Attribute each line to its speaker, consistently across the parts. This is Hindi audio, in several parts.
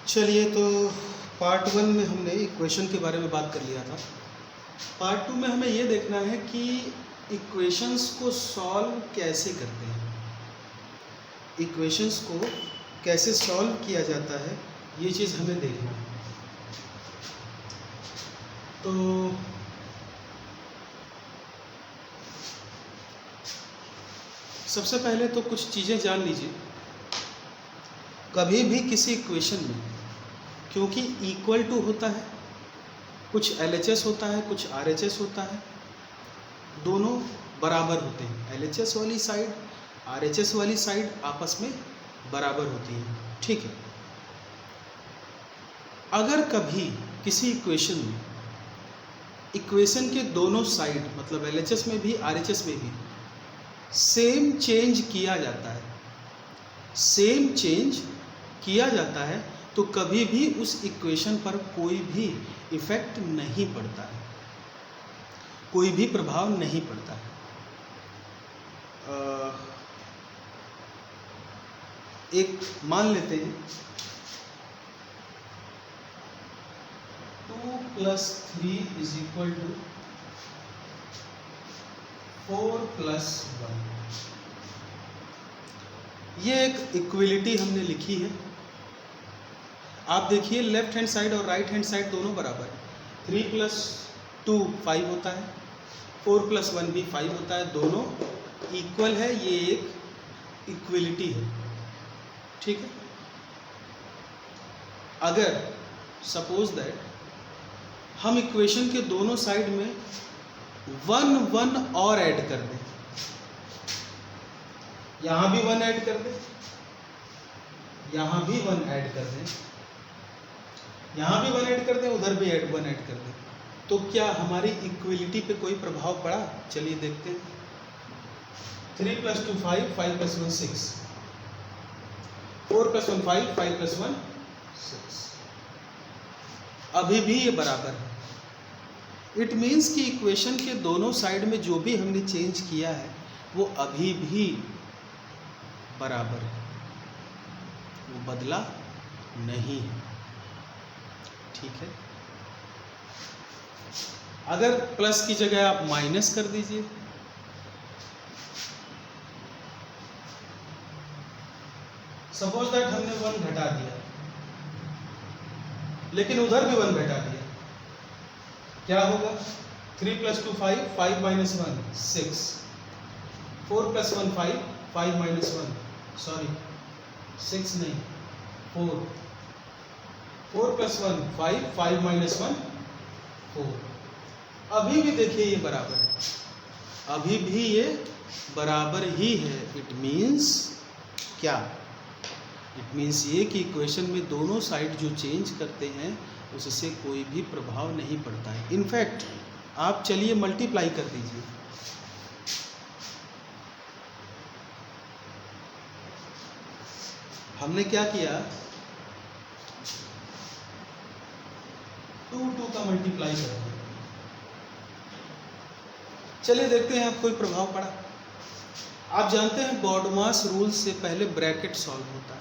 Speaker 1: चलिए, तो पार्ट 1 में हमने इक्वेशन के बारे में बात कर लिया था। पार्ट 2 में हमें ये देखना है कि इक्वेशंस को सॉल्व कैसे करते हैं, इक्वेशंस को कैसे सॉल्व किया जाता है, ये चीज़ हमें देखना है। तो सबसे पहले तो कुछ चीज़ें जान लीजिए। कभी भी किसी इक्वेशन में, क्योंकि इक्वल टू होता है, कुछ LHS होता है, कुछ RHS होता है, दोनों बराबर होते हैं। LHS वाली साइड, RHS वाली साइड आपस में बराबर होती है, ठीक है। अगर कभी किसी इक्वेशन में इक्वेशन के दोनों साइड, मतलब LHS में भी RHS में भी सेम चेंज किया जाता है, सेम चेंज किया जाता है, तो कभी भी उस इक्वेशन पर कोई भी इफेक्ट नहीं पड़ता है, कोई भी प्रभाव नहीं पड़ता है। एक मान लेते हैं 2 + 3 = 4 + 1। ये एक इक्वलिटी हमने लिखी है। आप देखिए, लेफ्ट हैंड साइड और राइट हैंड साइड दोनों बराबर है। 3 + 2 5 होता है, 4 + 1 भी 5 होता है, दोनों इक्वल है। ये एक इक्वलिटी है, ठीक है। अगर सपोज दैट हम इक्वेशन के दोनों साइड में 1 और ऐड कर दें, यहाँ भी 1 ऐड कर दें, यहाँ भी 1 ऐड कर दें, यहाँ भी 1 ऐड कर दें, उधर भी 1 ऐड कर दें, तो क्या हमारी इक्वलिटी पे कोई प्रभाव पड़ा? चलिए देखते हैं। 3 + 2 5, 5 + 1 6, 4 + 1 5, 5 + 1 6। अभी भी ये बराबर है। इट मीन्स कि इक्वेशन के दोनों साइड में जो भी हमने चेंज किया है वो अभी भी बराबर है, वो बदला नहीं है, ठीक है। अगर प्लस की जगह आप माइनस कर दीजिए, सपोज दैट हमने 1 घटा दिया, लेकिन उधर भी 1 घटा दिया, क्या होगा? 3 + 2 5, 5 - 1 6, 4 + 1 5, 5 - 1 सॉरी 6 नहीं 4, 4 + 1 5, 5 - 1 4। अभी भी देखिए ये बराबर है, अभी भी ये बराबर ही है। इट मीन्स क्या? इट मीन्स ये कि इक्वेशन में दोनों साइड जो चेंज करते हैं उससे कोई भी प्रभाव नहीं पड़ता है। इनफैक्ट आप चलिए मल्टीप्लाई कर दीजिए, हमने क्या किया, 2 का मल्टीप्लाई कर दिया। चलिए देखते हैं अब कोई प्रभाव पड़ा। आप जानते हैं बॉडमास रूल से पहले ब्रैकेट सॉल्व होता है।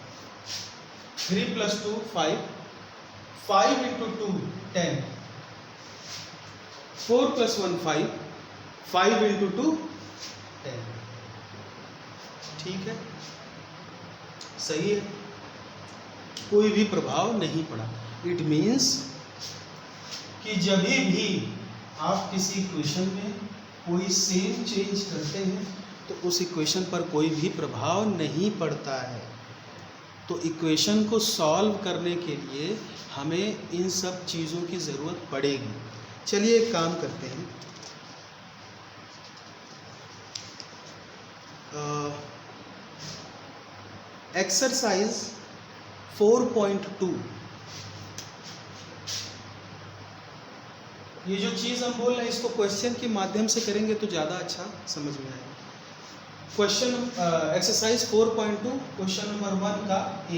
Speaker 1: 3 + 2 5, 5 × 2 10, 4 + 1 5, 5 × 2 10, ठीक है, सही है, कोई भी प्रभाव नहीं पड़ा। इट मीन्स कि जब भी आप किसी इक्वेशन में कोई सेम चेंज करते हैं तो उस इक्वेशन पर कोई भी प्रभाव नहीं पड़ता है। तो इक्वेशन को सॉल्व करने के लिए हमें इन सब चीज़ों की ज़रूरत पड़ेगी। चलिए एक काम करते हैं, एक्सरसाइज 4.2, ये जो चीज़ हम बोल रहे हैं इसको क्वेश्चन के माध्यम से करेंगे तो ज़्यादा अच्छा समझ में आएगा। क्वेश्चन एक्सरसाइज 4.2 क्वेश्चन नंबर 1 का ए।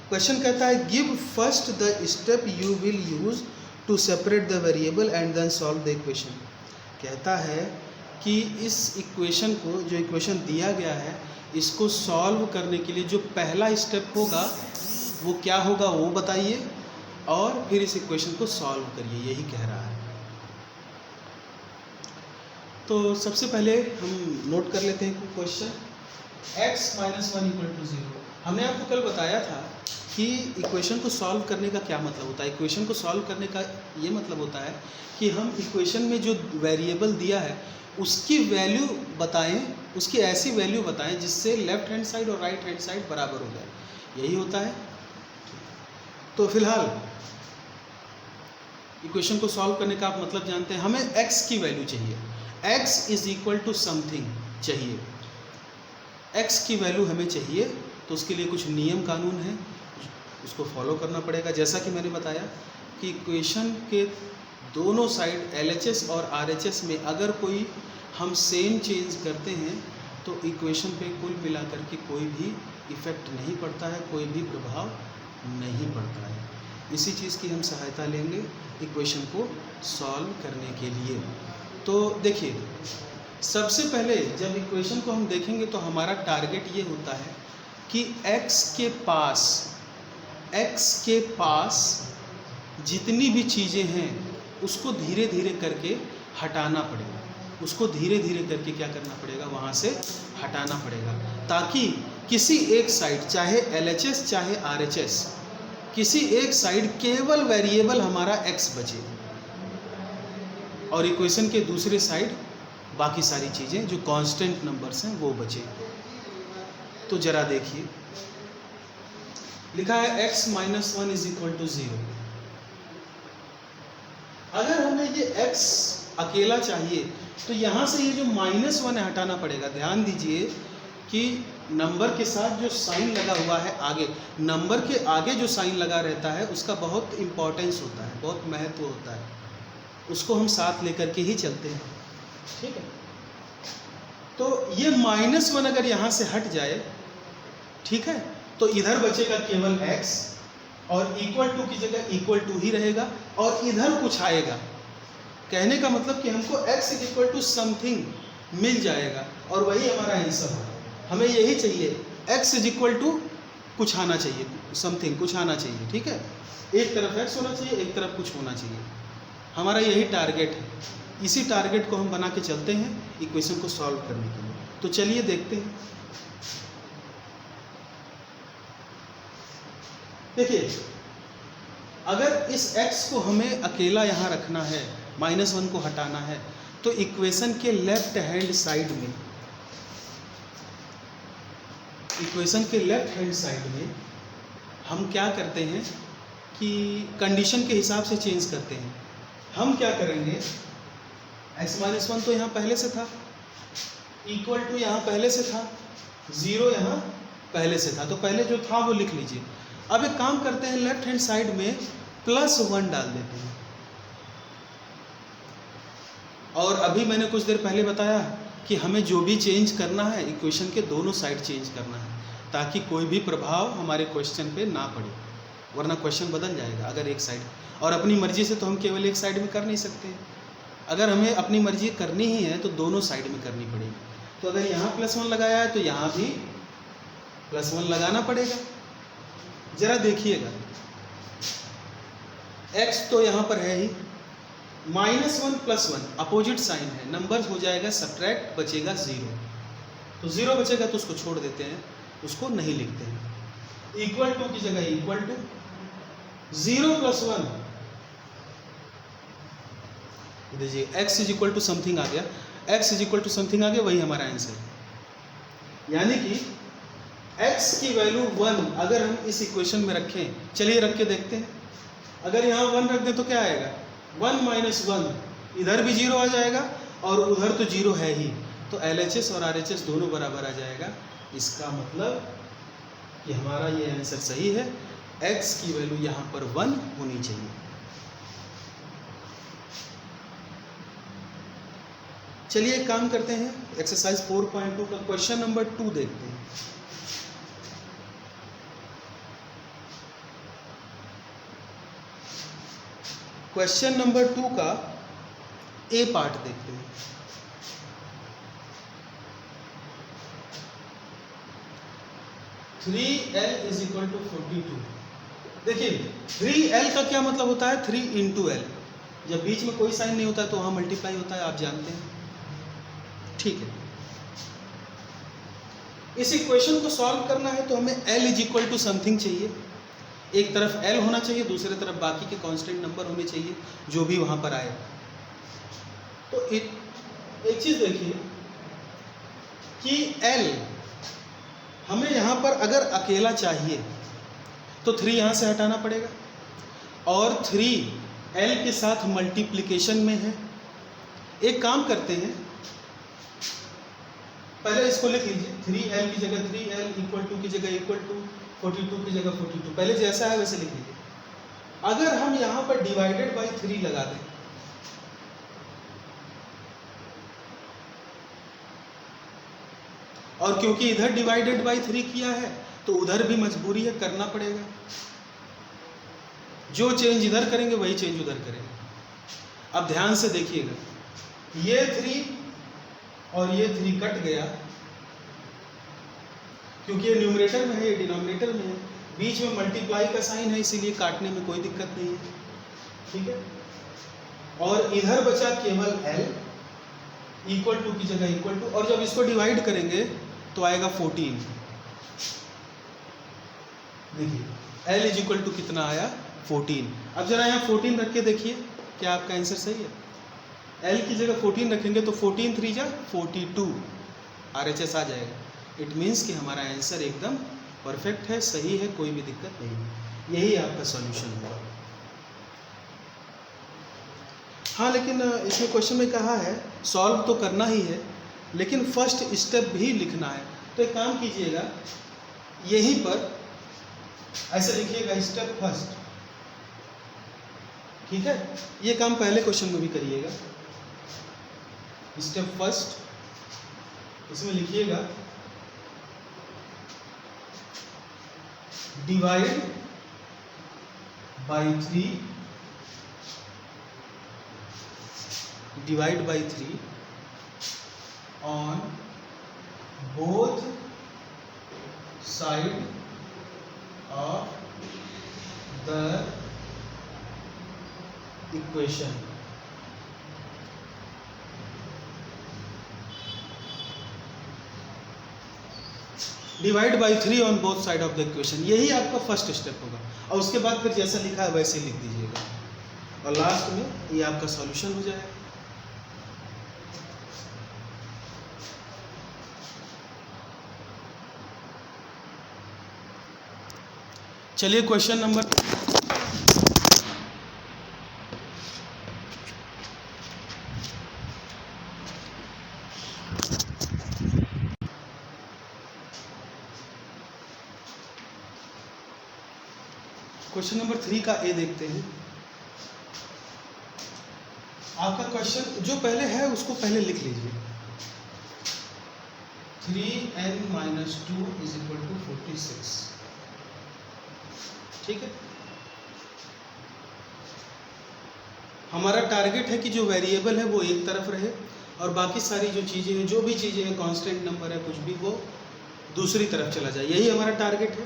Speaker 1: क्वेश्चन कहता है give first the step you will use to separate the variable and then solve the equation. कहता है कि इस इक्वेशन को, जो इक्वेशन दिया गया है, इसको सॉल्व करने के लिए जो पहला स्टेप होगा वो क्या होगा वो बताइए और फिर इस इक्वेशन को सॉल्व करिए, यही कह रहा है। तो सबसे पहले हम नोट कर लेते हैं क्वेश्चन। x - 1 = 0। हमने आपको कल बताया था कि इक्वेशन को सॉल्व करने का क्या मतलब होता है। इक्वेशन को सॉल्व करने का ये मतलब होता है कि हम इक्वेशन में जो वेरिएबल दिया है उसकी वैल्यू बताएं, उसकी ऐसी वैल्यू बताएं जिससे लेफ्ट हैंड साइड और राइट हैंड साइड बराबर हो जाए, यही होता है। तो फिलहाल इक्वेशन को सॉल्व करने का आप मतलब जानते हैं। हमें x की वैल्यू चाहिए, x = समथिंग चाहिए, x की वैल्यू हमें चाहिए। तो उसके लिए कुछ नियम कानून है, उसको फॉलो करना पड़ेगा। जैसा कि मैंने बताया कि इक्वेशन के दोनों साइड LHS और RHS में अगर कोई हम सेम चेंज करते हैं तो इक्वेशन पे कुल मिलाकर के कोई भी इफ़ेक्ट नहीं पड़ता है, कोई भी प्रभाव नहीं पड़ता है। इसी चीज़ की हम सहायता लेंगे इक्वेशन को सॉल्व करने के लिए। तो देखिए, सबसे पहले जब इक्वेशन को हम देखेंगे तो हमारा टारगेट ये होता है कि x के पास जितनी भी चीज़ें हैं उसको धीरे धीरे करके हटाना पड़ेगा, उसको धीरे धीरे करके क्या करना पड़ेगा, वहाँ से हटाना पड़ेगा, ताकि किसी एक साइड, चाहे LHS चाहे RHS, किसी एक साइड केवल वेरिएबल हमारा x बचे और इक्वेशन के दूसरे साइड बाकी सारी चीज़ें जो कांस्टेंट नंबर्स हैं वो बचे। तो जरा देखिए, लिखा है x - 1 = 0। अगर हमें ये x अकेला चाहिए तो यहाँ से ये जो -1 है हटाना पड़ेगा। ध्यान दीजिए कि नंबर के साथ जो साइन लगा हुआ है आगे, नंबर के आगे जो साइन लगा रहता है उसका बहुत इम्पोर्टेंस होता है, बहुत महत्व होता है, उसको हम साथ लेकर के ही चलते हैं, ठीक है। तो ये -1 अगर यहाँ से हट जाए, ठीक है, तो इधर बचेगा केवल x और = की जगह = ही रहेगा और इधर कुछ आएगा। कहने का मतलब कि हमको x = समथिंग मिल जाएगा और वही हमारा आंसर होगा। हमें यही चाहिए, x = कुछ आना चाहिए, समथिंग कुछ आना चाहिए, ठीक है। एक तरफ x होना चाहिए, एक तरफ कुछ होना चाहिए, हमारा यही टारगेट है। इसी टारगेट को हम बना के चलते हैं इक्वेशन को सॉल्व करने के लिए। तो चलिए देखते हैं। देखिए, अगर इस x को हमें अकेला यहाँ रखना है, -1 को हटाना है, तो इक्वेशन के लेफ्ट हैंड साइड में, इक्वेशन के लेफ्ट हैंड साइड में हम क्या करते हैं कि कंडीशन के हिसाब से चेंज करते हैं। हम क्या करेंगे, x - 1 तो यहाँ पहले से था, = यहाँ पहले से था, 0 यहाँ पहले से था, तो पहले जो था वो लिख लीजिए। अब एक काम करते हैं, लेफ्ट हैंड साइड में +1 डाल देते हैं। और अभी मैंने कुछ देर पहले बताया कि हमें जो भी चेंज करना है इक्वेशन के दोनों साइड चेंज करना है, ताकि कोई भी प्रभाव हमारे क्वेश्चन पे ना पड़े, वरना क्वेश्चन बदल जाएगा अगर एक साइड। और अपनी मर्जी से तो हम केवल एक साइड में कर नहीं सकते, अगर हमें अपनी मर्जी करनी ही है तो दोनों साइड में करनी पड़ेगी। तो अगर यहाँ +1 लगाया है तो यहाँ भी +1 लगाना पड़ेगा। जरा देखिएगा, x तो यहाँ पर है ही, -1 +1 अपोजिट साइन है, नंबर हो जाएगा सब्ट्रैक्ट, बचेगा 0। तो 0 बचेगा तो उसको छोड़ देते हैं, उसको नहीं लिखते हैं। = की जगह = 0 + 1, देखिए x = समथिंग आ गया, x = समथिंग आ गया, वही हमारा आंसर। यानी कि x की वैल्यू 1 अगर हम इस इक्वेशन में रखें, चलिए रख के देखते हैं। अगर यहाँ 1 रख दें तो क्या आएगा, 1 - 1, इधर भी 0 आ जाएगा और उधर तो 0 है ही, तो LHS और RHS दोनों बराबर आ जाएगा। इसका मतलब कि हमारा ये आंसर सही है, x की वैल्यू यहाँ पर 1 होनी चाहिए। चलिए एक काम करते हैं, एक्सरसाइज 4.2 का क्वेश्चन नंबर 2 देखते हैं। क्वेश्चन नंबर 2 का ए पार्ट देखते हैं। (3l = 42) देखिए 3l का क्या मतलब होता है, 3 इंटू एल। जब बीच में कोई साइन नहीं होता तो वहाँ मल्टीप्लाई होता है, आप जानते हैं। ठीक है, इस इक्वेशन को सॉल्व करना है तो हमें l is equal to something चाहिए। एक तरफ l होना चाहिए, दूसरी तरफ बाकी के कांस्टेंट नंबर होने चाहिए जो भी वहाँ पर आए। तो एक चीज़ देखिए कि l हमें यहाँ पर अगर अकेला चाहिए तो 3 यहाँ से हटाना पड़ेगा, और 3 l के साथ मल्टीप्लिकेशन में है। एक काम करते हैं, पहले इसको लिख लीजिए, 3l की जगह 3l, इक्वल टू की जगह इक्वल टू, 42 की जगह 42, पहले जैसा है वैसे लिख लीजिए। अगर हम यहाँ पर डिवाइडेड बाई 3 लगा दें, और क्योंकि इधर डिवाइडेड बाई 3 किया है तो उधर भी मजबूरी है, करना पड़ेगा। जो चेंज इधर करेंगे वही चेंज उधर करेंगे। अब ध्यान से देखिएगा, ये 3 और ये 3 कट गया, क्योंकि ये न्यूमरेटर में है, ये डिनोमिनेटर में है, बीच में मल्टीप्लाई का साइन है, इसीलिए काटने में कोई दिक्कत नहीं है। ठीक है, और इधर बचा केवल l, इक्वल टू की जगह इक्वल टू, और जब इसको डिवाइड करेंगे तो आएगा 14। देखिए l इज इक्वल टू कितना आया, 14। अब जरा यहाँ 14 रख के देखिए क्या आपका आंसर सही है। l की जगह 14 रखेंगे तो 14 3 जा 42, RHS आ जाएगा। इट मीन्स कि हमारा आंसर एकदम परफेक्ट है, सही है, कोई भी दिक्कत नहीं है। यही आपका सॉल्यूशन होगा। हाँ, लेकिन इसमें क्वेश्चन में कहा है सॉल्व तो करना ही है, लेकिन फर्स्ट स्टेप भी लिखना है। तो एक काम कीजिएगा, यहीं पर ऐसे लिखिएगा, स्टेप फर्स्ट। ठीक है, ये काम पहले क्वेश्चन में भी करिएगा। स्टेप फर्स्ट, इसमें लिखिएगा divide by 3, divide by 3 on both side of the equation. Divide by 3 on both side of the equation, यही आपका फर्स्ट स्टेप होगा। और उसके बाद फिर जैसा लिखा है वैसे ही लिख दीजिएगा, और लास्ट में ये आपका सॉल्यूशन हो जाएगा। चलिए क्वेश्चन नंबर क्वेश्चन नंबर 3 का ए देखते हैं। आपका क्वेश्चन जो पहले है उसको पहले लिख लीजिए, 3n - 2 = 46। ठीक है, हमारा टारगेट है कि जो वेरिएबल है वो एक तरफ रहे और बाकी सारी जो चीज़ें हैं, जो भी चीज़ें हैं, कांस्टेंट नंबर है, कुछ भी, वो दूसरी तरफ चला जाए। यही हमारा टारगेट है।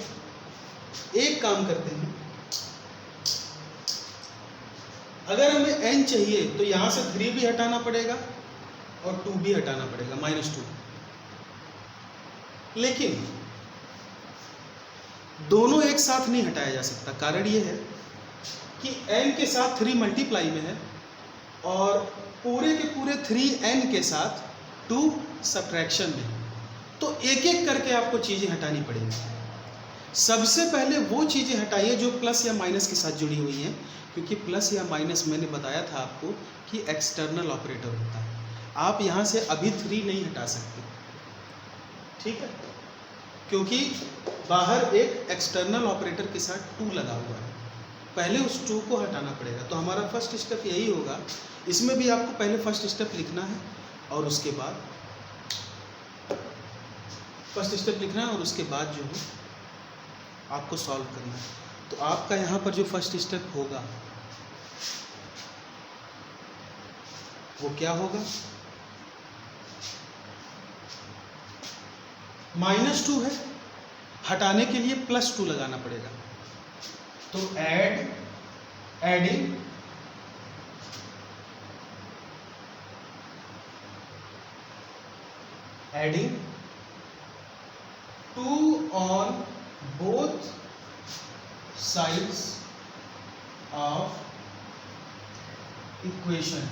Speaker 1: एक काम करते हैं, अगर हमें n चाहिए तो यहाँ से 3 भी हटाना पड़ेगा और 2 भी हटाना पड़ेगा, -2। लेकिन दोनों एक साथ नहीं हटाया जा सकता। कारण ये है कि n के साथ 3 मल्टीप्लाई में है और पूरे के पूरे 3n के साथ 2 सब्ट्रैक्शन में। तो एक एक करके आपको चीज़ें हटानी पड़ेंगी। सबसे पहले वो चीज़ें हटाइए जो प्लस या माइनस के साथ जुड़ी हुई हैं, क्योंकि प्लस या माइनस मैंने बताया था आपको कि एक्सटर्नल ऑपरेटर होता है। आप यहाँ से अभी 3 नहीं हटा सकते, ठीक है, क्योंकि बाहर एक एक्सटर्नल ऑपरेटर के साथ 2 लगा हुआ है। पहले उस 2 को हटाना पड़ेगा। तो हमारा फर्स्ट स्टेप यही होगा। इसमें भी आपको पहले फर्स्ट स्टेप लिखना है और उसके बाद फर्स्ट स्टेप लिखना है और उसके बाद जो है आपको सॉल्व करना है। तो आपका यहाँ पर जो फर्स्ट स्टेप होगा वो क्या होगा, -2 है, हटाने के लिए +2 लगाना पड़ेगा। तो adding two on both sides of equation,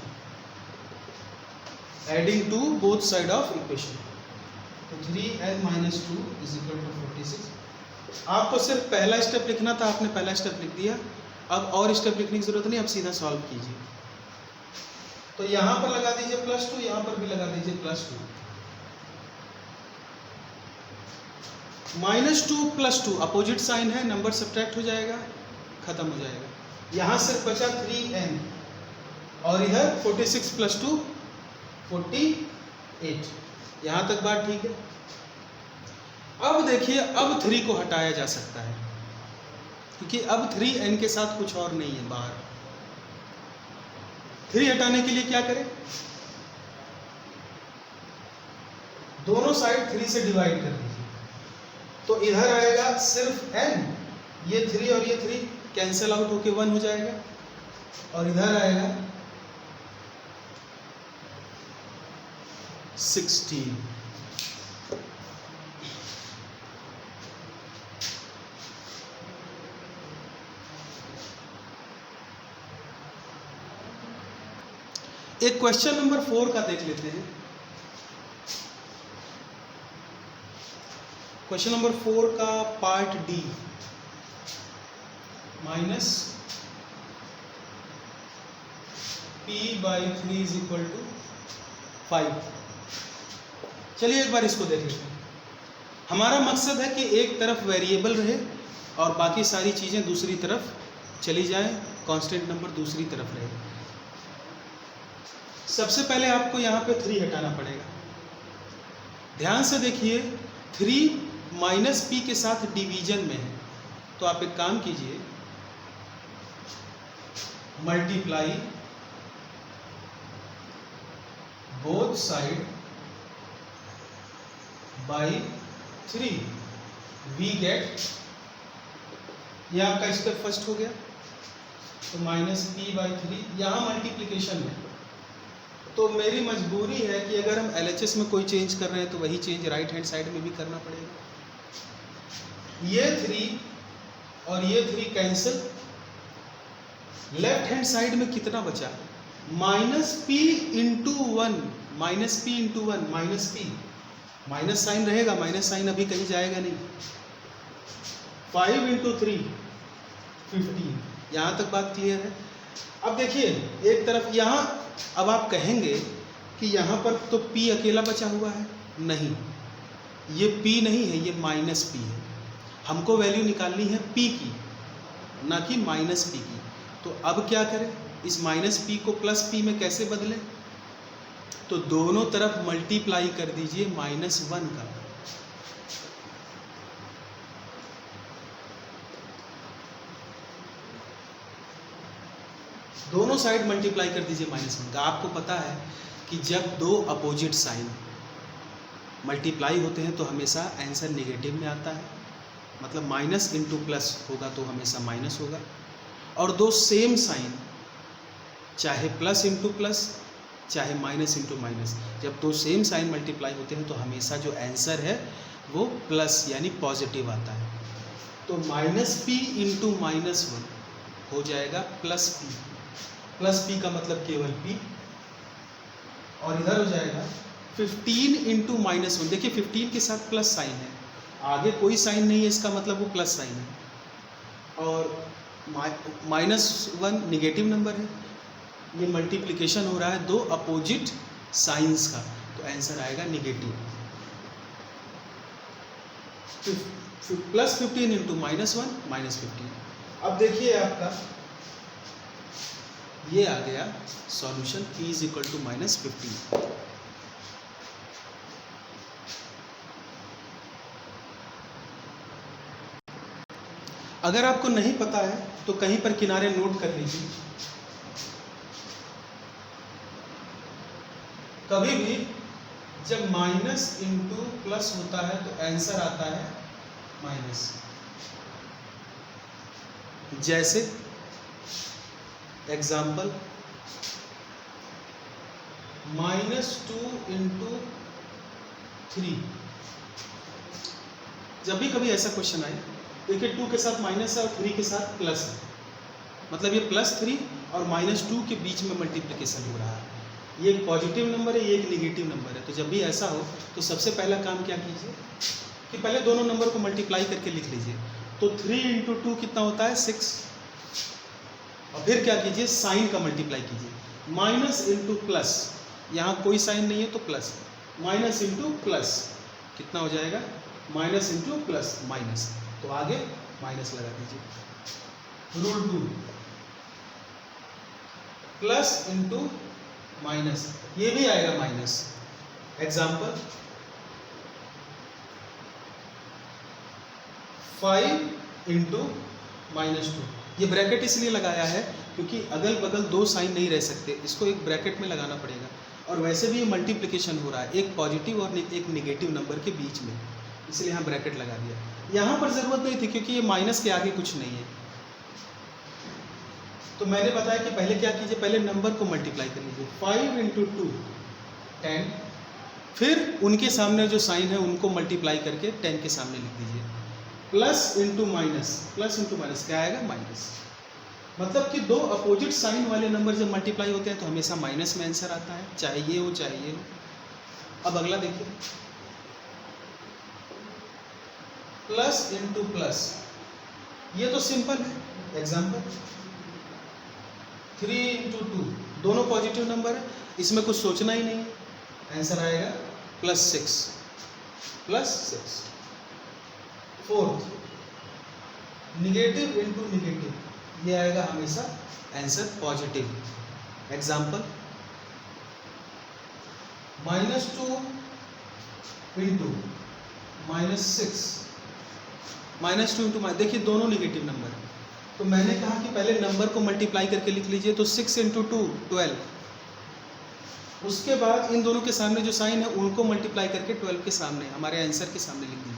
Speaker 1: adding two both side of equation. तो 3n - 2 = 46। आपको सिर्फ पहला स्टेप लिखना था, आपने पहला स्टेप लिख दिया। अब और स्टेप लिखने की जरूरत नहीं, अब सीधा सॉल्व कीजिए। तो यहां पर लगा दीजिए +2, यहां पर भी लगा दीजिए +2। -2 +2 अपोजिट साइन है, नंबर सब्ट्रैक्ट हो जाएगा, खत्म हो जाएगा। यहां सिर्फ बचा 3n और इधर 46 + 2 48। यहां तक बात ठीक है। अब देखिए, अब 3 को हटाया जा सकता है, क्योंकि अब 3n के साथ कुछ और नहीं है बाहर। 3 हटाने के लिए क्या करें, दोनों साइड 3 से डिवाइड कर दीजिए। तो इधर आएगा सिर्फ n, ये 3 और ये 3 कैंसिल आउट होके 1 हो जाएगा, और इधर आएगा 16। एक क्वेश्चन नंबर 4 का देख लेते हैं। क्वेश्चन नंबर 4 का पार्ट डी, -p/3 = 5। चलिए एक बार इसको देख लेते हैं। हमारा मकसद है कि एक तरफ वेरिएबल रहे और बाकी सारी चीज़ें दूसरी तरफ चली जाए, कांस्टेंट नंबर दूसरी तरफ रहे। सबसे पहले आपको यहाँ पे 3 हटाना पड़ेगा। ध्यान से देखिए, 3 -p के साथ डिवीजन में है, तो आप एक काम कीजिए, multiply both side by 3, we get, ये आपका स्टेप फर्स्ट हो गया। तो -p/3, यहाँ मल्टीप्लिकेशन है, तो मेरी मजबूरी है कि अगर हम LHS में कोई चेंज कर रहे हैं तो वही चेंज राइट हैंड साइड में भी करना पड़ेगा। ये 3 और ये 3 कैंसिल, लेफ्ट हैंड साइड में कितना बचा, -p × 1, -p, माइनस साइन रहेगा, माइनस साइन अभी कहीं जाएगा नहीं। 5 × 3 15। यहाँ तक बात क्लियर है। अब देखिए एक तरफ यहाँ, अब आप कहेंगे कि यहाँ पर तो p अकेला बचा हुआ है, नहीं, ये p नहीं है, ये -p है। हमको वैल्यू निकालनी है p की, ना कि -p की। तो अब क्या करें, इस -p को +p में कैसे बदलें, तो दोनों तरफ मल्टीप्लाई कर दीजिए -1 का। दोनों साइड मल्टीप्लाई कर दीजिए -1 का। आपको पता है कि जब दो अपोजिट साइन मल्टीप्लाई होते हैं तो हमेशा आंसर नेगेटिव में आता है, मतलब माइनस इंटू प्लस होगा तो हमेशा माइनस होगा। और दो सेम साइन, चाहे प्लस इंटू प्लस चाहे माइनस इंटू माइनस, जब दो सेम साइन मल्टीप्लाई होते हैं तो हमेशा जो आंसर है वो प्लस यानी पॉजिटिव आता है। तो -p × -1 हो जाएगा +p, +p का मतलब केवल p, और इधर हो जाएगा 15 × -1। देखिए 15 के साथ प्लस साइन है, आगे कोई साइन नहीं है, इसका मतलब वो प्लस साइन है, और -1 निगेटिव नंबर है। ये मल्टीप्लिकेशन हो रहा है दो अपोजिट साइंस का, तो आंसर आएगा नेगेटिव। +15 × -1 -15। अब देखिए आपका ये आ गया सॉल्यूशन, p = -15। अगर आपको नहीं पता है तो कहीं पर किनारे नोट कर लीजिए, कभी भी जब माइनस इंटू प्लस होता है तो आंसर आता है माइनस। जैसे एग्जाम्पल -2 × 3। जब भी कभी ऐसा क्वेश्चन आए, देखिए 2 के साथ माइनस है और 3 के साथ प्लस है, मतलब ये +3 और -2 के बीच में मल्टीप्लिकेशन हो रहा है। ये एक पॉजिटिव नंबर है, ये एक निगेटिव नंबर है। तो जब भी ऐसा हो तो सबसे पहला काम क्या कीजिए कि पहले दोनों नंबर को मल्टीप्लाई करके लिख लीजिए। तो 3 × 2 कितना होता है 6, और फिर क्या कीजिए साइन का मल्टीप्लाई कीजिए, माइनस इंटू प्लस, यहाँ कोई साइन नहीं है तो प्लस, माइनस इंटू प्लस कितना हो जाएगा, माइनस इंटू प्लस माइनस, तो आगे माइनस लगा दीजिए। रूल 2 प्लस इंटू माइनस, ये भी आएगा माइनस। एग्जाम्पल 5 × -2, ये ब्रैकेट इसलिए लगाया है क्योंकि अगल बगल दो साइन नहीं रह सकते, इसको एक ब्रैकेट में लगाना पड़ेगा। और वैसे भी ये मल्टीप्लिकेशन हो रहा है एक पॉजिटिव और एक निगेटिव नंबर के बीच में, इसलिए यहाँ ब्रैकेट लगा दिया। यहाँ पर ज़रूरत नहीं थी क्योंकि ये माइनस के आगे कुछ नहीं है। तो मैंने बताया कि पहले क्या कीजिए, पहले नंबर को मल्टीप्लाई कर लीजिए। 5 × 2 10, फिर उनके सामने जो साइन है उनको मल्टीप्लाई करके 10 के सामने लिख दीजिए। Plus into minus, plus into minus क्या आएगा, माइनस। मतलब कि दो अपोजिट साइन वाले नंबर जब मल्टीप्लाई होते हैं तो हमेशा माइनस में आंसर आता है, चाहे ये हो चाहे ये हो। अब अगला देखिए, प्लस इंटू प्लस, ये तो सिंपल है। एग्जाम्पल 3 × 2, दोनों पॉजिटिव नंबर है, इसमें कुछ सोचना ही नहीं है, आंसर आएगा +6, +6। फोर्थ निगेटिव इंटू निगेटिव, ये आएगा हमेशा आंसर पॉजिटिव। एग्जाम्पल -2 × -6, -2 × देखिए दोनों निगेटिव नंबर है। तो मैंने कहा कि पहले नंबर को मल्टीप्लाई करके लिख लीजिए, तो 6 × 2 12, उसके बाद इन दोनों के सामने जो साइन है उनको मल्टीप्लाई करके 12 के सामने, हमारे आंसर के सामने लिख दीजिए।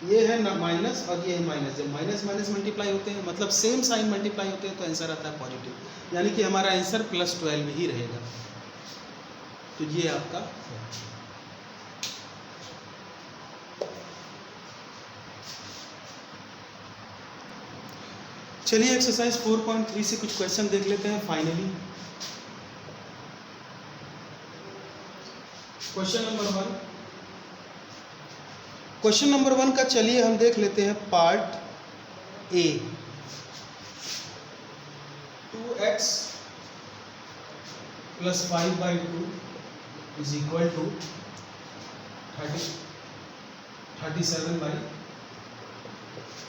Speaker 1: ये है ना माइनस और ये है माइनस, जब माइनस माइनस मल्टीप्लाई होते हैं मतलब सेम साइन मल्टीप्लाई होते हैं तो आंसर आता है पॉजिटिव, यानी कि हमारा आंसर +12 ही रहेगा। तो ये आपका है। चलिए एक्सरसाइज 4.3 से कुछ क्वेश्चन देख लेते हैं फाइनली। क्वेश्चन नंबर 1 का चलिए हम देख लेते हैं पार्ट ए। 2x + 5/2 = 37/,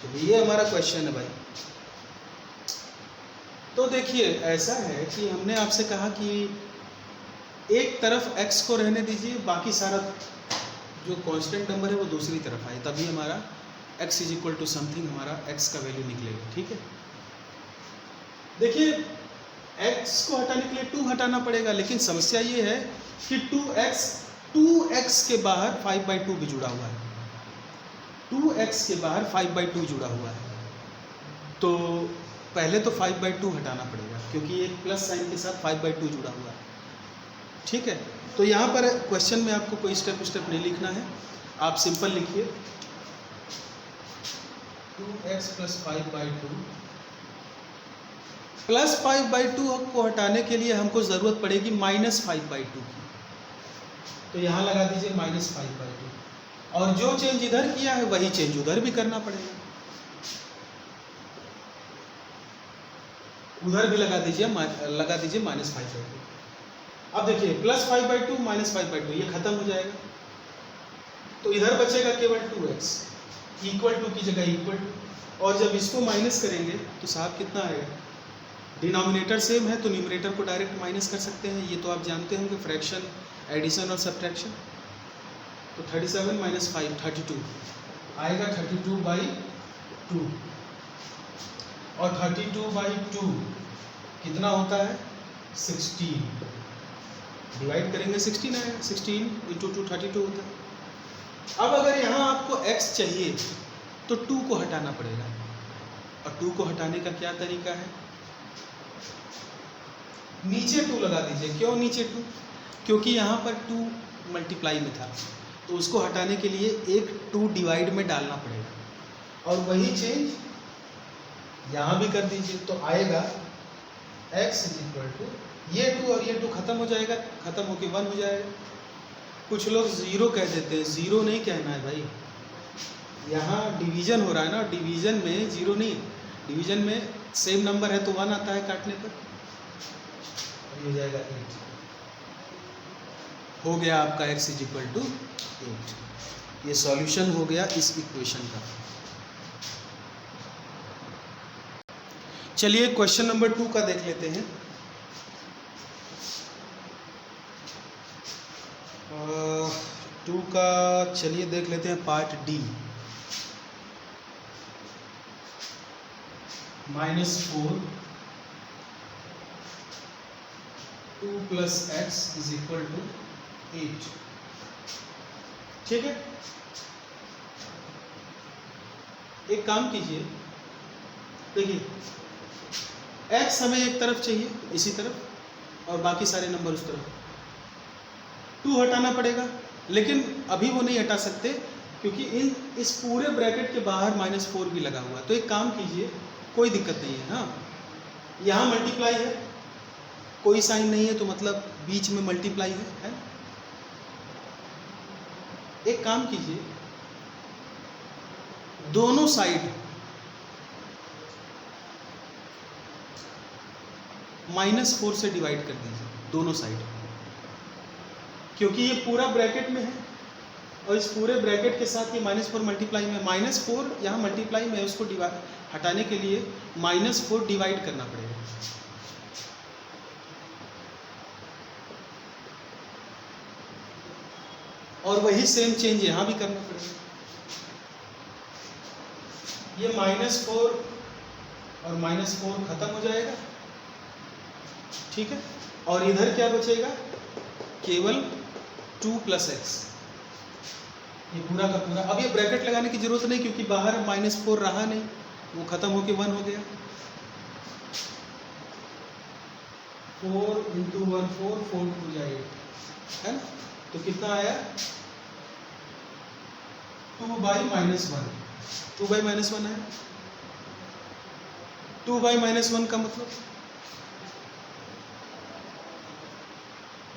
Speaker 1: तो ये हमारा क्वेश्चन है भाई। तो देखिए ऐसा है कि हमने आपसे कहा कि एक तरफ x को रहने दीजिए, बाकी सारा जो कांस्टेंट नंबर है वो दूसरी तरफ आए, तभी हमारा x = समथिंग, हमारा x का वैल्यू निकलेगा। ठीक है, देखिए x को हटाने के लिए 2 हटाना पड़ेगा, लेकिन समस्या ये है कि 2x के बाहर 5/2 भी जुड़ा हुआ है, 2x के बाहर 5/2 जुड़ा हुआ है, तो पहले तो 5/2 हटाना पड़ेगा क्योंकि एक प्लस साइन के साथ 5/2 जुड़ा हुआ है। ठीक है, तो यहाँ पर क्वेश्चन में आपको कोई स्टेप नहीं लिखना है, आप सिंपल लिखिए 2x + 5/2 +5/2 को हटाने के लिए हमको ज़रूरत पड़ेगी -5/2 की, तो यहाँ लगा दीजिए -5/2, और जो चेंज इधर किया है वही चेंज उधर भी करना पड़ेगा, उधर भी लगा दीजिए -5/2। अब देखिए +5/2 -5/2 ये खत्म हो जाएगा, तो इधर बचेगा केवल 2x = की जगह इक्वल टू, और जब इसको माइनस करेंगे तो साहब कितना आएगा, डिनोमिनेटर सेम है तो न्यूमरेटर को डायरेक्ट माइनस कर सकते हैं, ये तो आप जानते होंगे फ्रैक्शन, एडिशन और सब्ट्रैक्शन। तो 37 - 5 32 आएगा, 32/2, और 32/2 कितना होता है 16, डिवाइड करेंगे 16 आएगा, 16 × 2 32 होता है। अब अगर यहाँ आपको x चाहिए तो 2 को हटाना पड़ेगा, और 2 को हटाने का क्या तरीका है? नीचे 2 लगा दीजिए। क्यों नीचे 2? क्योंकि यहाँ पर 2 मल्टीप्लाई में था, तो उसको हटाने के लिए एक 2 डिवाइड में डालना पड़ेगा। और वही चेंज यहाँ भी कर दीजिए, तो आएगा x इज इक्वल टू ये 2 और ये 2 खत्म हो जाएगा, खत्म होके 1 हो जाएगा। कुछ लोग 0 कह देते हैं, 0 नहीं कहना है भाई। यहाँ डिवीजन हो रहा है ना, डिवीजन में 0 नहीं, डिवीजन में सेम नंबर है तो 1 आता है काटने पर। ये हो जाएगा 8। हो गया आपका x इज इक्वल टू 8। ये सॉल्यूशन हो गया इस इक्वेशन का। चलिए क्वेश्चन नंबर 2 का देख लेते हैं। 2 का चलिए देख लेते हैं part D. -4 2 + x is equal to 8। ठीक है, एक काम कीजिए, देखिए x हमें एक तरफ चाहिए, इसी तरफ, और बाकी सारे नंबर उस तरफ। 2 हटाना पड़ेगा, लेकिन अभी वो नहीं हटा सकते क्योंकि इस पूरे ब्रैकेट के बाहर -4 भी लगा हुआ है। तो एक काम कीजिए, कोई दिक्कत नहीं है। हाँ, यहाँ मल्टीप्लाई है, कोई साइन नहीं है तो मतलब बीच में मल्टीप्लाई है। एक काम कीजिए, दोनों साइड -4 से डिवाइड कर दीजिए, दोनों साइड, क्योंकि ये पूरा ब्रैकेट में है और इस पूरे ब्रैकेट के साथ ये -4 मल्टीप्लाई में, -4 यहाँ मल्टीप्लाई में है, उसको हटाने के लिए -4 डिवाइड करना पड़ेगा। और वही सेम चेंज यहाँ भी करना पड़ेगा। ये -4 और -4 खत्म हो जाएगा, ठीक है, और इधर क्या बचेगा? केवल 2 + x, ये पूरा का पूरा। अब ये ब्रैकेट लगाने की जरूरत नहीं क्योंकि बाहर -4 रहा नहीं, वो खत्म होके 1 हो गया। 4 × 1 4, 4 × 2 8 है ना, तो कितना आया? 2/-1। 2/-1 है। 2/-1 का मतलब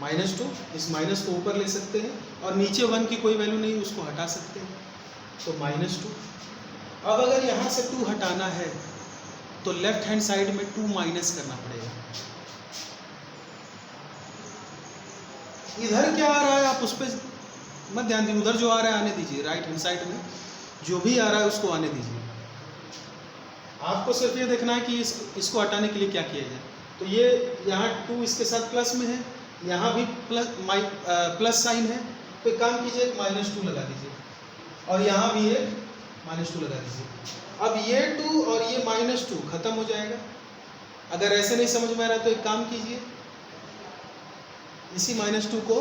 Speaker 1: -2, इस माइनस को ऊपर ले सकते हैं और नीचे 1 की कोई वैल्यू नहीं, उसको हटा सकते हैं, तो -2। अब अगर यहाँ से 2 हटाना है तो लेफ्ट हैंड साइड में 2 माइनस करना पड़ेगा। इधर क्या आ रहा है आप उस पर मत ध्यान दीजिए, उधर जो आ रहा है आने दीजिए। राइट हैंड साइड में जो भी आ रहा है उसको आने दीजिए। आपको सिर्फ ये देखना है कि इसको हटाने के लिए क्या किया जाए। तो ये यहाँ 2 इसके साथ प्लस में है, यहाँ भी प्लस साइन है, तो एक काम कीजिए, एक -2 लगा दीजिए, और यहाँ भी एक -2 लगा दीजिए। अब ये 2 और ये -2 खत्म हो जाएगा। अगर ऐसे नहीं समझ में आ रहा तो एक काम कीजिए, इसी -2 को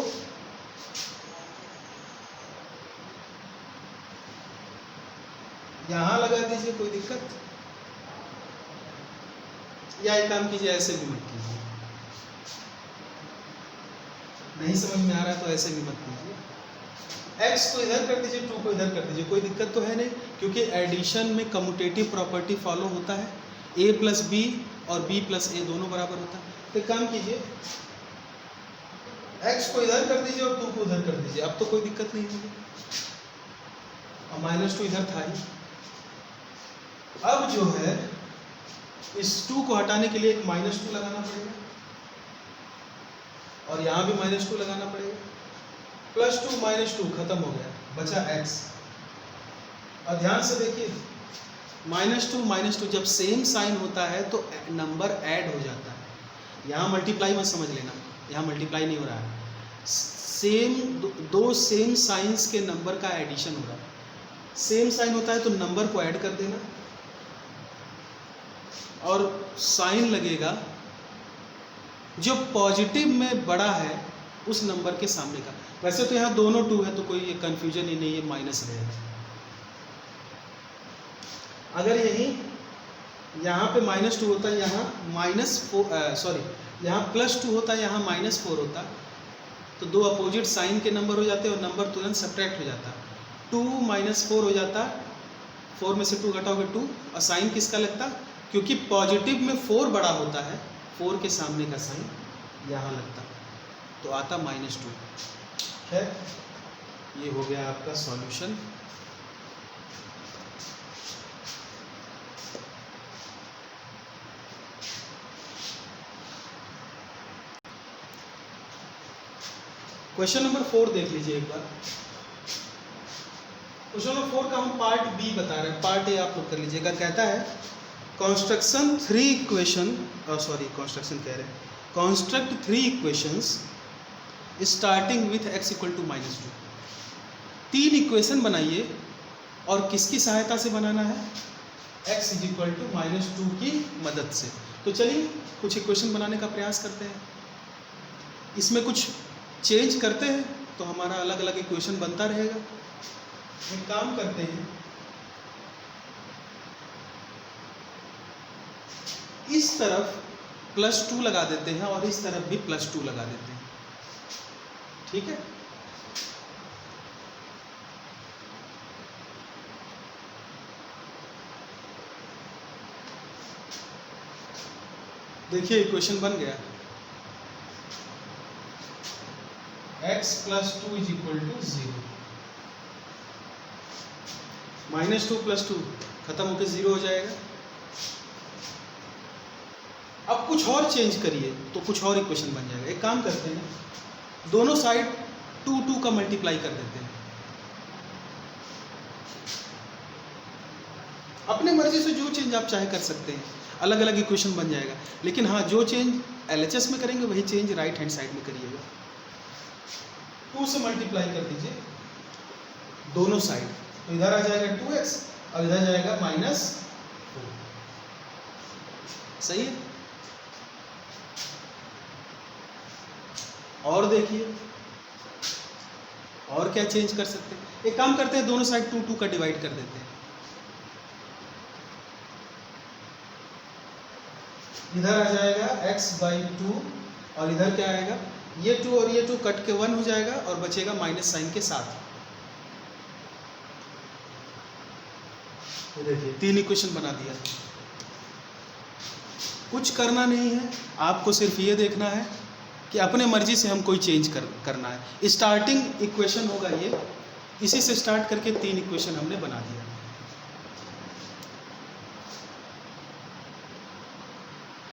Speaker 1: यहाँ लगा दीजिए, कोई दिक्कत, या एक काम कीजिए, ऐसे भी मत कीजिए। नहीं समझ में आ रहा है तो ऐसे भी मत कीजिए। x को इधर कर दीजिए, 2 को इधर कर दीजिए, कोई दिक्कत तो है नहीं, क्योंकि एडिशन में कम्यूटेटिव प्रॉपर्टी फॉलो होता है। a + b और b + a दोनों बराबर होता है। तो एक काम कीजिए, x को इधर कर दीजिए और 2 को इधर कर दीजिए, अब तो कोई दिक्कत नहीं होगी, और -2 इधर था ही। अब जो है इस 2 को हटाने के लिए एक -2 लगाना पड़ेगा, और यहाँ भी -2 लगाना पड़ेगा। +2 -2 खत्म हो गया, बचा x। और ध्यान से देखिए, -2 जब सेम साइन होता है तो नंबर ऐड हो जाता है। यहाँ मल्टीप्लाई मत समझ लेना, यहाँ मल्टीप्लाई नहीं हो रहा है, दो सेम साइंस के नंबर का एडिशन हो रहा है। सेम साइन होता है तो नंबर को ऐड कर देना, और साइन लगेगा जो पॉजिटिव में बड़ा है उस नंबर के सामने का। वैसे तो यहाँ दोनों 2 है तो कोई कंफ्यूजन ही नहीं, ये माइनस रहेगा। अगर यही यहाँ पे -2 होता है, यहाँ -4 सॉरी यहाँ +2 होता है, यहाँ -4 होता, तो दो अपोजिट साइन के नंबर हो जाते और नंबर तुरंत सब्ट्रैक्ट हो जाता। 2 - 4 हो जाता, 4 में से 2 घटाओगे 2, और साइन किसका लगता, क्योंकि पॉजिटिव में 4 बड़ा होता है, 4 के सामने का साइन यहाँ लगता, तो आता -2। खैर ये हो गया आपका सॉल्यूशन। क्वेश्चन नंबर 4 देख लीजिए एक बार। क्वेश्चन नंबर 4 का हम पार्ट बी बता रहे हैं, पार्ट ए आप लोग कर लीजिएगा। कहता है कंस्ट्रक्शन 3 इक्वेशन, कंस्ट्रक्शन कह रहे हैं, construct 3 equations starting with x = -2। 3 equation बनाइए और किसकी सहायता से बनाना है, x = -2 की मदद से। तो चलिए कुछ इक्वेशन बनाने का प्रयास करते हैं, इसमें कुछ चेंज करते हैं तो हमारा अलग अलग इक्वेशन बनता रहेगा। एक काम करते हैं, इस तरफ +2 लगा देते हैं और इस तरफ भी +2 लगा देते हैं, ठीक है। देखिए इक्वेशन बन गया, x + 2 = 0, -2 + 2 खत्म होकर 0 हो जाएगा। अब कुछ और चेंज करिए तो कुछ और इक्वेशन बन जाएगा। एक काम करते हैं, दोनों साइड 2 का मल्टीप्लाई कर देते हैं, अपने मर्जी से जो चेंज आप चाहे कर सकते हैं, अलग अलग इक्वेशन बन जाएगा। लेकिन हाँ, जो चेंज LHS में करेंगे वही चेंज राइट हैंड साइड में करिएगा। 2 से मल्टीप्लाई कर दीजिए दोनों साइड, तो इधर आ जाएगा 2x और इधर जाएगा -4, सही है। और देखिए और क्या चेंज कर सकते हैं। एक काम करते हैं, दोनों साइड 2 का डिवाइड कर देते हैं, इधर आ जाएगा x/2 और इधर क्या आएगा, ये 2 और ये 2 कट के 1 हो जाएगा और बचेगा माइनस साइन के साथ। तो देखिए 3 इक्वेशन बना दिया। कुछ करना नहीं है, आपको सिर्फ ये देखना है कि अपने मर्जी से हम कोई चेंज करना है। स्टार्टिंग इक्वेशन होगा ये, इसी से स्टार्ट करके 3 इक्वेशन हमने बना दिया।